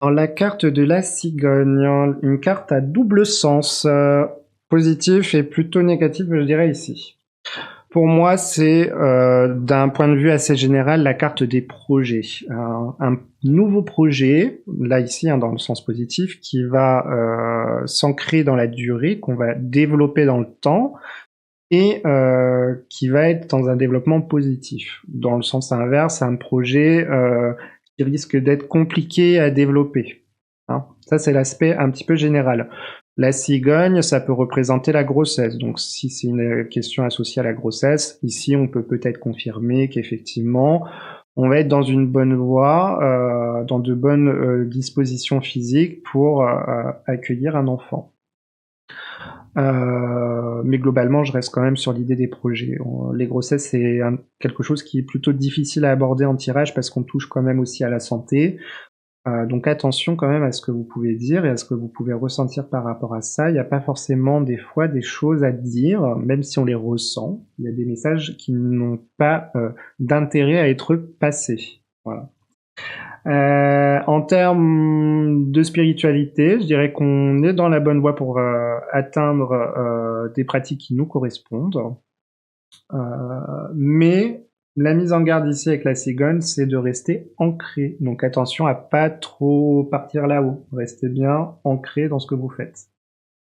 Alors, la carte de la cigogne, une carte à double sens, positif et plutôt négatif, je dirais ici. Pour moi, c'est d'un point de vue assez général la carte des projets. Un nouveau projet, là ici dans le sens positif, qui va s'ancrer dans la durée, qu'on va développer dans le temps et qui va être dans un développement positif. Dans le sens inverse, un projet qui risque d'être compliqué à développer. Hein. Ça, c'est l'aspect un petit peu général. La cigogne, ça peut représenter la grossesse. Donc, si c'est une question associée à la grossesse, ici, on peut peut-être confirmer qu'effectivement, on va être dans une bonne voie, dans de bonnes dispositions physiques pour accueillir un enfant. Mais globalement, je reste quand même sur l'idée des projets. Les grossesses, c'est quelque chose qui est plutôt difficile à aborder en tirage parce qu'on touche quand même aussi à la santé. Donc attention quand même à ce que vous pouvez dire et à ce que vous pouvez ressentir par rapport à ça. Il n'y a pas forcément des fois des choses à dire, même si on les ressent. Il y a des messages qui n'ont pas d'intérêt à être passés. Voilà. En termes de spiritualité, je dirais qu'on est dans la bonne voie pour atteindre des pratiques qui nous correspondent. Mais la mise en garde ici avec la cigogne, c'est de rester ancré. Donc attention à pas trop partir là-haut. Restez bien ancré dans ce que vous faites.